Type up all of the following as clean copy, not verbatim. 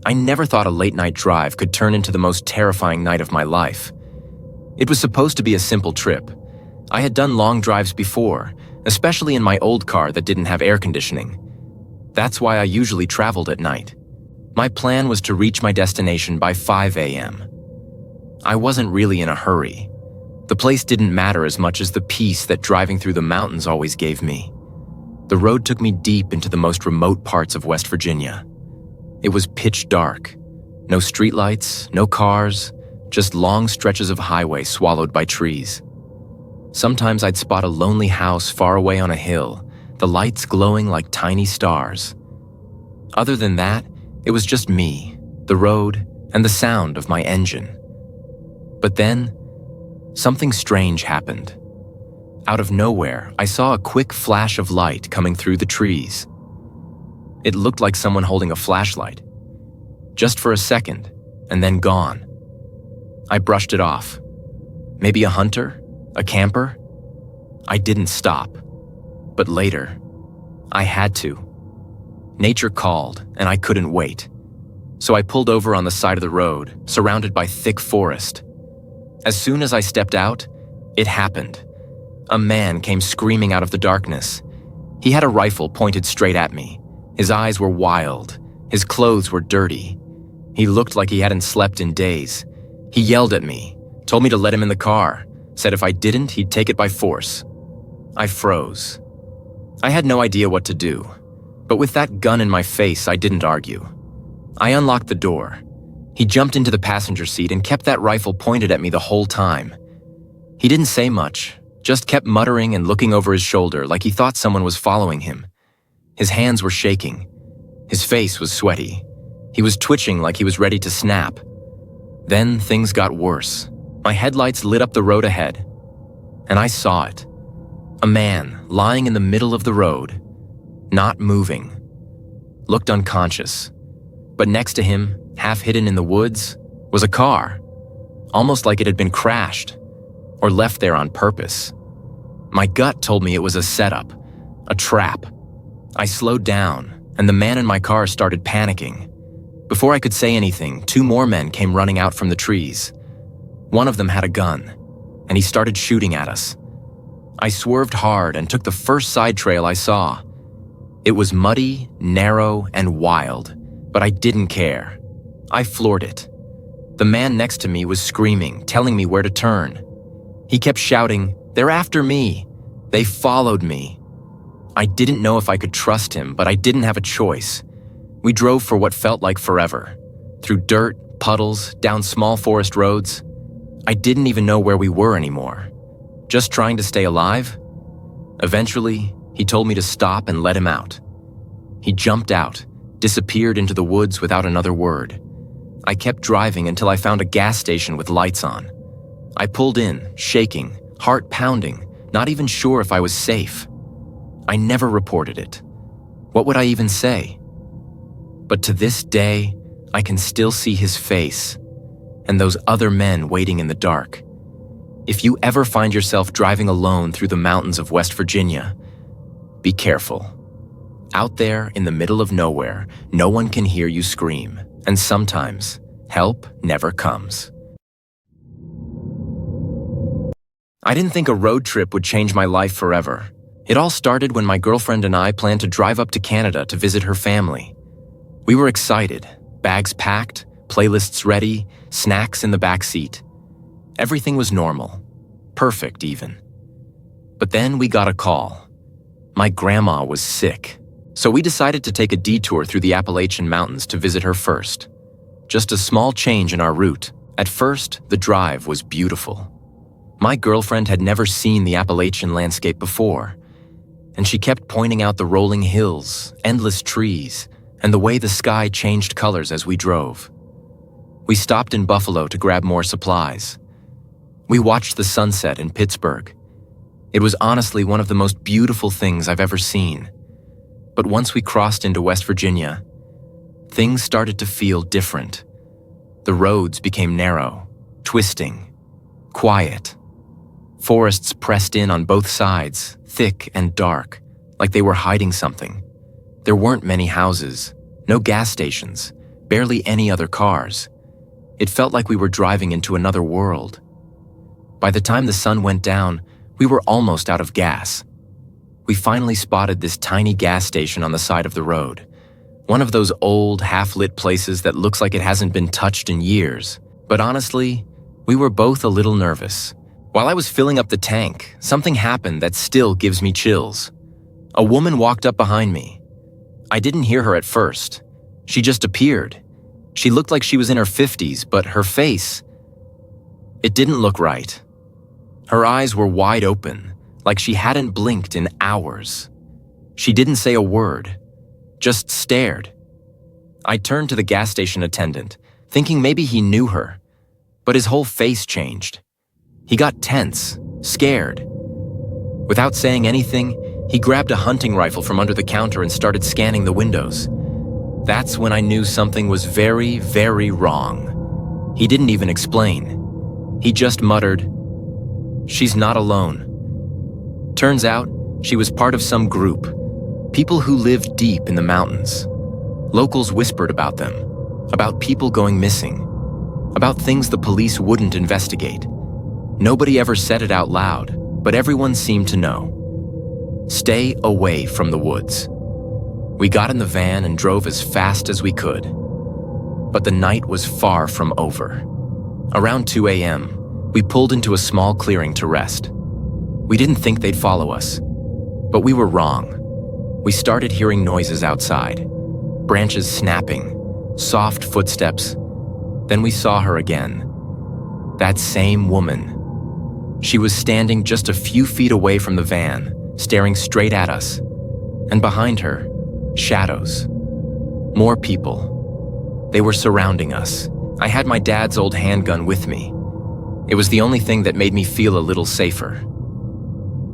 I never thought a late-night drive could turn into the most terrifying night of my life. It was supposed to be a simple trip. I had done long drives before, especially in my old car that didn't have air conditioning. That's why I usually traveled at night. My plan was to reach my destination by 5 a.m. I wasn't really in a hurry. The place didn't matter as much as the peace that driving through the mountains always gave me. The road took me deep into the most remote parts of West Virginia. It was pitch dark. No streetlights, no cars, just long stretches of highway swallowed by trees. Sometimes I'd spot a lonely house far away on a hill, the lights glowing like tiny stars. Other than that, it was just me, the road, and the sound of my engine. But then, something strange happened. Out of nowhere, I saw a quick flash of light coming through the trees. It looked like someone holding a flashlight. Just for a second, and then gone. I brushed it off. Maybe a hunter? A camper? I didn't stop. But later, I had to. Nature called, and I couldn't wait. So I pulled over on the side of the road, surrounded by thick forest. As soon as I stepped out, it happened. A man came screaming out of the darkness. He had a rifle pointed straight at me. His eyes were wild. His clothes were dirty. He looked like he hadn't slept in days. He yelled at me, told me to let him in the car, said if I didn't, he'd take it by force. I froze. I had no idea what to do, but with that gun in my face, I didn't argue. I unlocked the door. He jumped into the passenger seat and kept that rifle pointed at me the whole time. He didn't say much, just kept muttering and looking over his shoulder like he thought someone was following him. His hands were shaking. His face was sweaty. He was twitching like he was ready to snap. Then things got worse. My headlights lit up the road ahead, and I saw it. A man lying in the middle of the road, not moving. Looked unconscious. But next to him, half hidden in the woods, was a car. Almost like it had been crashed, or left there on purpose. My gut told me it was a setup, a trap. I slowed down, and the man in my car started panicking. Before I could say anything, 2 more men came running out from the trees. One of them had a gun, and he started shooting at us. I swerved hard and took the first side trail I saw. It was muddy, narrow, and wild, but I didn't care. I floored it. The man next to me was screaming, telling me where to turn. He kept shouting, "They're after me! They followed me!" I didn't know if I could trust him, but I didn't have a choice. We drove for what felt like forever. Through dirt, puddles, down small forest roads. I didn't even know where we were anymore. Just trying to stay alive? Eventually, he told me to stop and let him out. He jumped out, disappeared into the woods without another word. I kept driving until I found a gas station with lights on. I pulled in, shaking, heart pounding, not even sure if I was safe. I never reported it. What would I even say? But to this day, I can still see his face and those other men waiting in the dark. If you ever find yourself driving alone through the mountains of West Virginia, be careful. Out there in the middle of nowhere, no one can hear you scream, and sometimes help never comes. I didn't think a road trip would change my life forever. It all started when my girlfriend and I planned to drive up to Canada to visit her family. We were excited, bags packed, playlists ready, snacks in the back seat. Everything was normal, perfect even. But then we got a call. My grandma was sick, so we decided to take a detour through the Appalachian Mountains to visit her first. Just a small change in our route. At first, the drive was beautiful. My girlfriend had never seen the Appalachian landscape before, and she kept pointing out the rolling hills, endless trees, and the way the sky changed colors as we drove. We stopped in Buffalo to grab more supplies. We watched the sunset in Pittsburgh. It was honestly one of the most beautiful things I've ever seen. But once we crossed into West Virginia, things started to feel different. The roads became narrow, twisting, quiet. Forests pressed in on both sides, thick and dark, like they were hiding something. There weren't many houses, no gas stations, barely any other cars. It felt like we were driving into another world. By the time the sun went down, we were almost out of gas. We finally spotted this tiny gas station on the side of the road. One of those old, half-lit places that looks like it hasn't been touched in years. But honestly, we were both a little nervous. While I was filling up the tank, something happened that still gives me chills. A woman walked up behind me. I didn't hear her at first. She just appeared. She looked like she was in her 50s, but her face, it didn't look right. Her eyes were wide open, like she hadn't blinked in hours. She didn't say a word, just stared. I turned to the gas station attendant, thinking maybe he knew her, but his whole face changed. He got tense, scared. Without saying anything, he grabbed a hunting rifle from under the counter and started scanning the windows. That's when I knew something was very, very wrong. He didn't even explain. He just muttered, "She's not alone." Turns out, she was part of some group, people who lived deep in the mountains. Locals whispered about them, about people going missing, about things the police wouldn't investigate. Nobody ever said it out loud, but everyone seemed to know. Stay away from the woods. We got in the van and drove as fast as we could. But the night was far from over. Around 2 a.m., we pulled into a small clearing to rest. We didn't think they'd follow us, but we were wrong. We started hearing noises outside, branches snapping, soft footsteps. Then we saw her again. That same woman. She was standing just a few feet away from the van, staring straight at us. And behind her, shadows. More people. They were surrounding us. I had my dad's old handgun with me. It was the only thing that made me feel a little safer.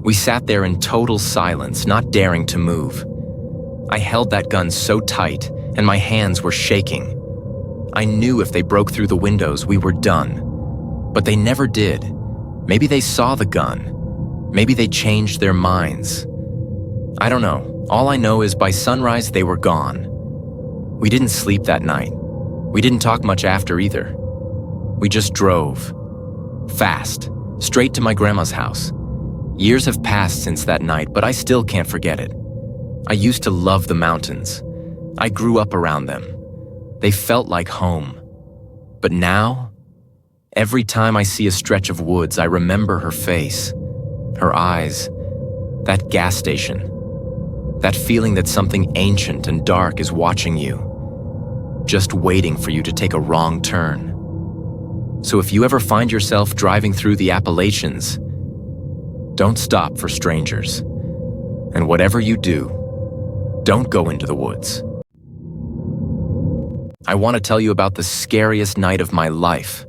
We sat there in total silence, not daring to move. I held that gun so tight, and my hands were shaking. I knew if they broke through the windows, we were done. But they never did. Maybe they saw the gun. Maybe they changed their minds. I don't know. All I know is by sunrise, they were gone. We didn't sleep that night. We didn't talk much after either. We just drove. Fast. Straight to my grandma's house. Years have passed since that night, but I still can't forget it. I used to love the mountains. I grew up around them. They felt like home. But now, every time I see a stretch of woods, I remember her face, her eyes, that gas station, that feeling that something ancient and dark is watching you, just waiting for you to take a wrong turn. So if you ever find yourself driving through the Appalachians, don't stop for strangers. And whatever you do, don't go into the woods. I want to tell you about the scariest night of my life.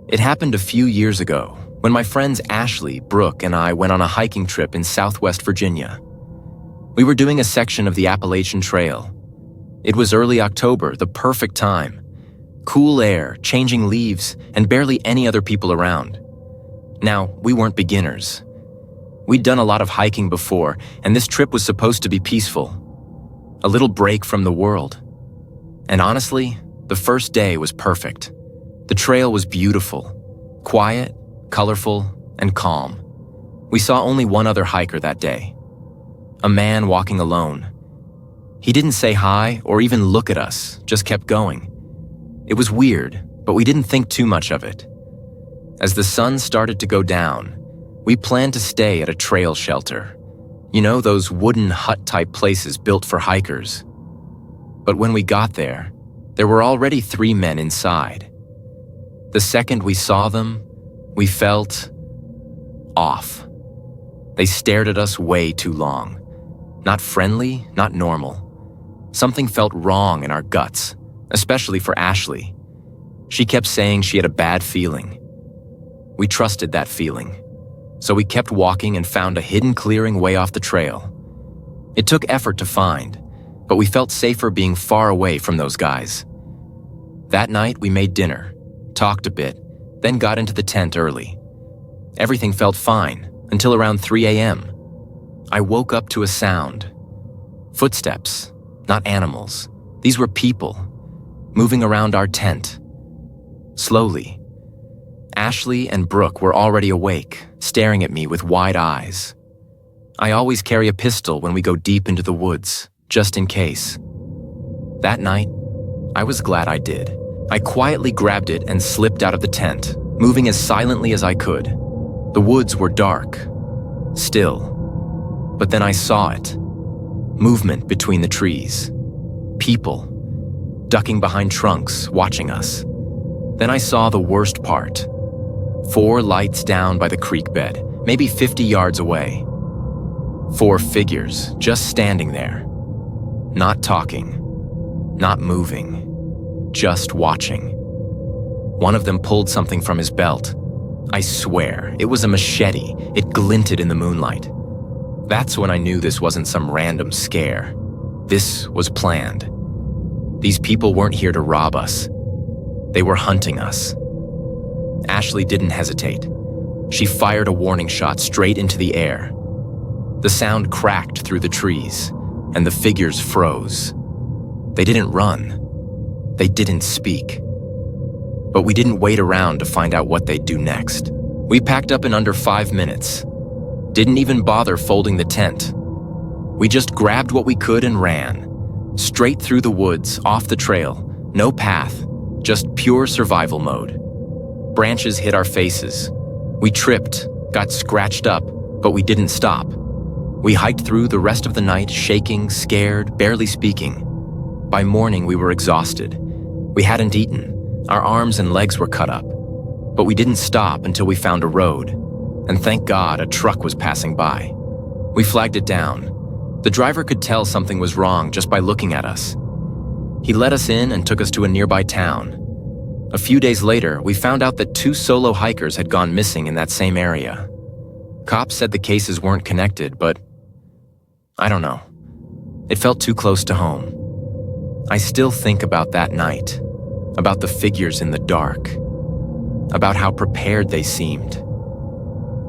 It happened a few years ago when my friends Ashley, Brooke, and I went on a hiking trip in Southwest Virginia. We were doing a section of the Appalachian Trail. It was early October, the perfect time. Cool air, changing leaves, and barely any other people around. Now, we weren't beginners. We'd done a lot of hiking before, and this trip was supposed to be peaceful. A little break from the world. And honestly, the first day was perfect. The trail was beautiful, quiet, colorful, and calm. We saw only one other hiker that day. A man walking alone. He didn't say hi or even look at us, just kept going. It was weird, but we didn't think too much of it. As the sun started to go down, we planned to stay at a trail shelter. You know, those wooden hut-type places built for hikers. But when we got there were already 3 men inside. The second we saw them, we felt off. They stared at us way too long. Not friendly, not normal. Something felt wrong in our guts, especially for Ashley. She kept saying she had a bad feeling. We trusted that feeling. So we kept walking and found a hidden clearing way off the trail. It took effort to find, but we felt safer being far away from those guys. That night, we made dinner, talked a bit, then got into the tent early. Everything felt fine until around 3 a.m. I woke up to a sound. Footsteps, not animals. These were people. moving around our tent. Slowly. Ashley and Brooke were already awake, staring at me with wide eyes. I always carry a pistol when we go deep into the woods, just in case. That night, I was glad I did. I quietly grabbed it and slipped out of the tent, moving as silently as I could. The woods were dark, still. But then I saw it. Movement between the trees. People, ducking behind trunks, watching us. Then I saw the worst part. 4 lights down by the creek bed, maybe 50 yards away. 4 figures just standing there. Not talking, not moving, just watching. One of them pulled something from his belt. I swear, it was a machete. It glinted in the moonlight. That's when I knew this wasn't some random scare. This was planned. These people weren't here to rob us. They were hunting us. Ashley didn't hesitate. She fired a warning shot straight into the air. The sound cracked through the trees, and the figures froze. They didn't run. They didn't speak. But we didn't wait around to find out what they'd do next. We packed up in under 5 minutes. Didn't even bother folding the tent. We just grabbed what we could and ran. Straight through the woods, off the trail, no path, just pure survival mode. Branches hit our faces. We tripped, got scratched up, but we didn't stop. We hiked through the rest of the night, shaking, scared, barely speaking. By morning, we were exhausted. We hadn't eaten. Our arms and legs were cut up. But we didn't stop until we found a road. And thank God a truck was passing by. We flagged it down. The driver could tell something was wrong just by looking at us. He let us in and took us to a nearby town. A few days later, we found out that 2 solo hikers had gone missing in that same area. Cops said the cases weren't connected, but I don't know. It felt too close to home. I still think about that night, about the figures in the dark, about how prepared they seemed.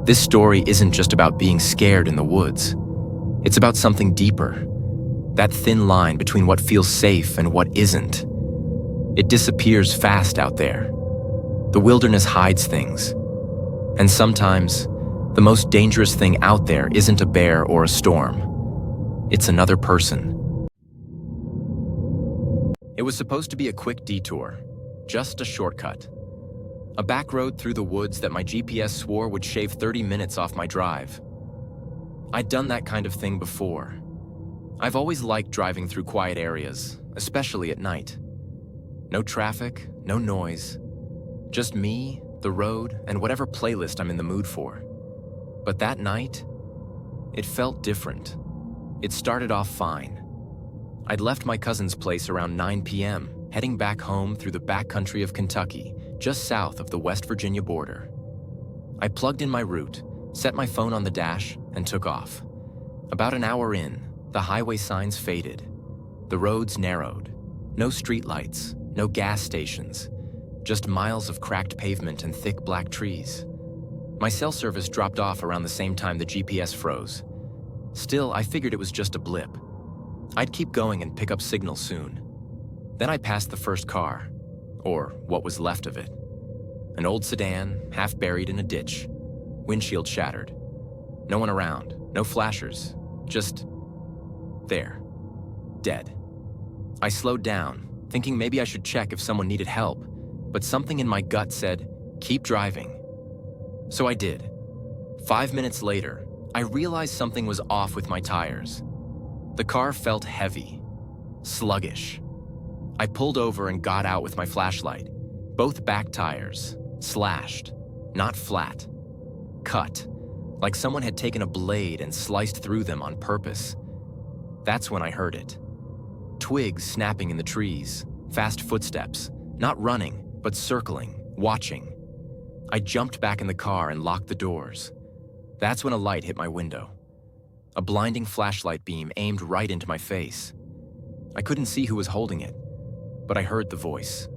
This story isn't just about being scared in the woods. It's about something deeper, that thin line between what feels safe and what isn't. It disappears fast out there. The wilderness hides things. And sometimes, the most dangerous thing out there isn't a bear or a storm. It's another person. It was supposed to be a quick detour, just a shortcut. A back road through the woods that my GPS swore would shave 30 minutes off my drive. I'd done that kind of thing before. I've always liked driving through quiet areas, especially at night. No traffic, no noise. Just me, the road, and whatever playlist I'm in the mood for. But that night, it felt different. It started off fine. I'd left my cousin's place around 9 p.m., heading back home through the backcountry of Kentucky, just south of the West Virginia border. I plugged in my route, set my phone on the dash, and took off. About an hour in, the highway signs faded. The roads narrowed. No streetlights, no gas stations, just miles of cracked pavement and thick black trees. My cell service dropped off around the same time the GPS froze. Still, I figured it was just a blip. I'd keep going and pick up signal soon. Then I passed the first car, or what was left of it. An old sedan, half buried in a ditch, windshield shattered. No one around, no flashers, just there, dead. I slowed down, thinking maybe I should check if someone needed help, but something in my gut said, keep driving. So I did. 5 minutes later, I realized something was off with my tires. The car felt heavy, sluggish. I pulled over and got out with my flashlight. Both back tires, slashed, not flat, cut, like someone had taken a blade and sliced through them on purpose. That's when I heard it. Twigs snapping in the trees, fast footsteps, not running, but circling, watching. I jumped back in the car and locked the doors. That's when a light hit my window. A blinding flashlight beam aimed right into my face. I couldn't see who was holding it, but I heard the voice.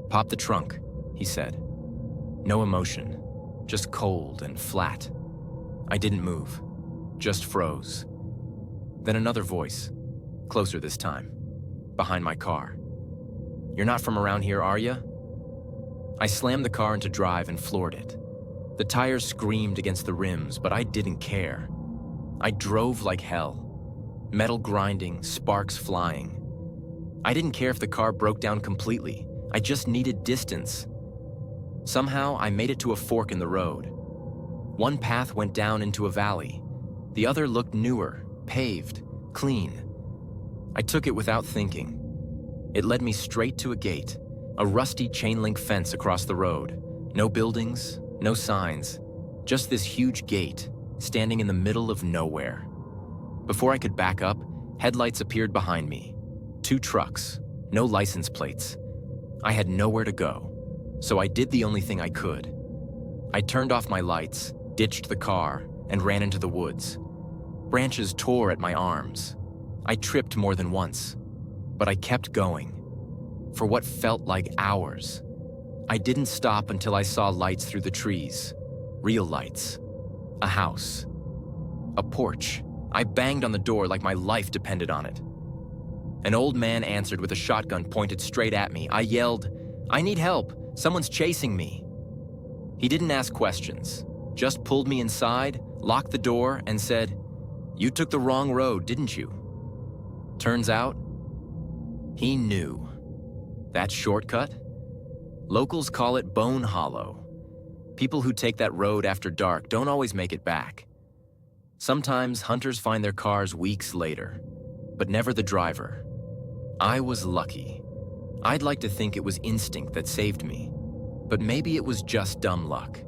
"Pop the trunk," he said. No emotion, just cold and flat. I didn't move, just froze. Then another voice, closer this time, behind my car. "You're not from around here, are you?" I slammed the car into drive and floored it. The tires screamed against the rims, but I didn't care. I drove like hell. Metal grinding, sparks flying. I didn't care if the car broke down completely. I just needed distance. Somehow, I made it to a fork in the road. One path went down into a valley. The other looked newer, paved, clean. I took it without thinking. It led me straight to a gate, a rusty chain-link fence across the road. No buildings, no signs, just this huge gate standing in the middle of nowhere. Before I could back up, headlights appeared behind me. 2 trucks, no license plates. I had nowhere to go, so I did the only thing I could. I turned off my lights, ditched the car, and ran into the woods. Branches tore at my arms. I tripped more than once, but I kept going. For what felt like hours. I didn't stop until I saw lights through the trees. Real lights. A house. A porch. I banged on the door like my life depended on it. An old man answered with a shotgun pointed straight at me. I yelled, "I need help! Someone's chasing me!" He didn't ask questions, just pulled me inside, locked the door, and said, "You took the wrong road, didn't you?" Turns out, he knew. That shortcut? Locals call it Bone Hollow. People who take that road after dark don't always make it back. Sometimes hunters find their cars weeks later, but never the driver. I was lucky. I'd like to think it was instinct that saved me, but maybe it was just dumb luck.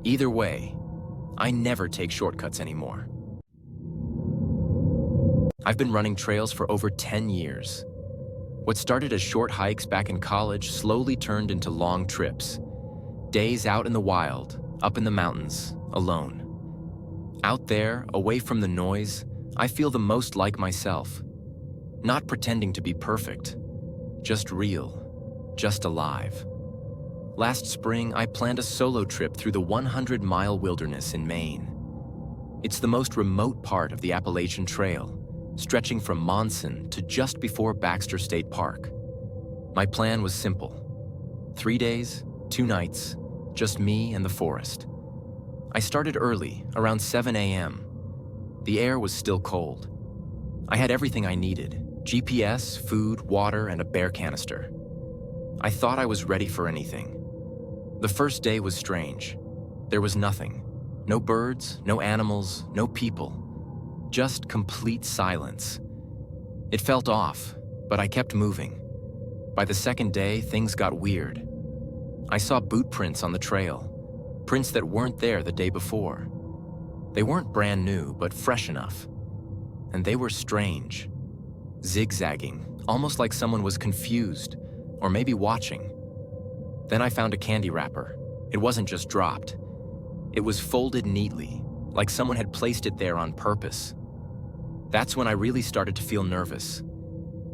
Either way, I never take shortcuts anymore. I've been running trails for over 10 years. What started as short hikes back in college slowly turned into long trips. Days out in the wild, up in the mountains, alone. Out there, away from the noise, I feel the most like myself. Not pretending to be perfect, just real, just alive. Last spring, I planned a solo trip through the 100-mile wilderness in Maine. It's the most remote part of the Appalachian Trail, stretching from Monson to just before Baxter State Park. My plan was simple. 3 days, 2 nights, just me and the forest. I started early, around 7 a.m. The air was still cold. I had everything I needed: GPS, food, water, and a bear canister. I thought I was ready for anything. The first day was strange. There was nothing. No birds, no animals, no people. Just complete silence. It felt off, but I kept moving. By the second day, things got weird. I saw boot prints on the trail, prints that weren't there the day before. They weren't brand new, but fresh enough. And they were strange. Zigzagging, almost like someone was confused, or maybe watching. Then I found a candy wrapper. It wasn't just dropped. It was folded neatly, like someone had placed it there on purpose. That's when I really started to feel nervous.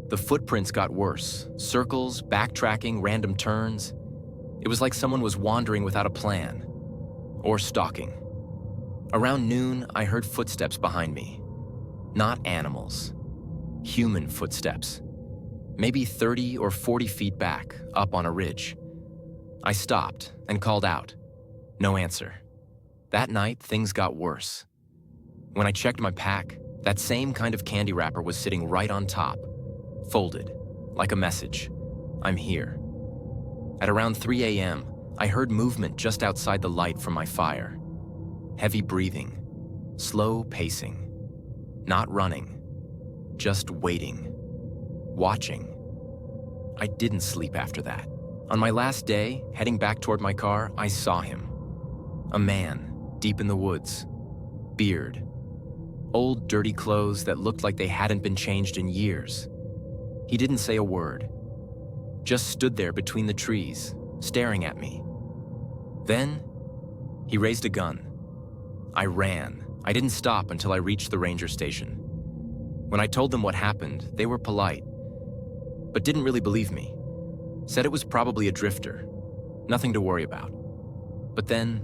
The footprints got worse, circles, backtracking, random turns. It was like someone was wandering without a plan, or stalking. Around noon, I heard footsteps behind me. Not animals, human footsteps. Maybe 30 or 40 feet back, up on a ridge. I stopped and called out. No answer. That night, things got worse. When I checked my pack, that same kind of candy wrapper was sitting right on top, folded, like a message. I'm here. At around 3 a.m., I heard movement just outside the light from my fire. Heavy breathing, slow pacing. Not running, just waiting, watching. I didn't sleep after that. On my last day, heading back toward my car, I saw him. A man, deep in the woods. Beard. Old, dirty clothes that looked like they hadn't been changed in years. He didn't say a word. Just stood there between the trees, staring at me. Then, he raised a gun. I ran. I didn't stop until I reached the ranger station. When I told them what happened, they were polite, but didn't really believe me. Said it was probably a drifter, nothing to worry about. But then,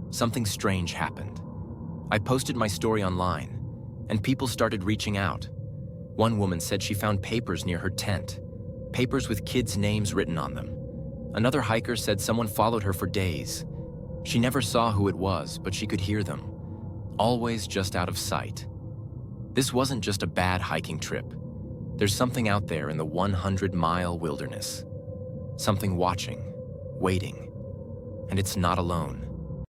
something strange happened. I posted my story online, and people started reaching out. One woman said she found papers near her tent. papers with kids' names written on them. Another hiker said someone followed her for days. She never saw who it was, but she could hear them, always just out of sight. This wasn't just a bad hiking trip. There's something out there in the 100-mile wilderness. Something watching, waiting, and it's not alone.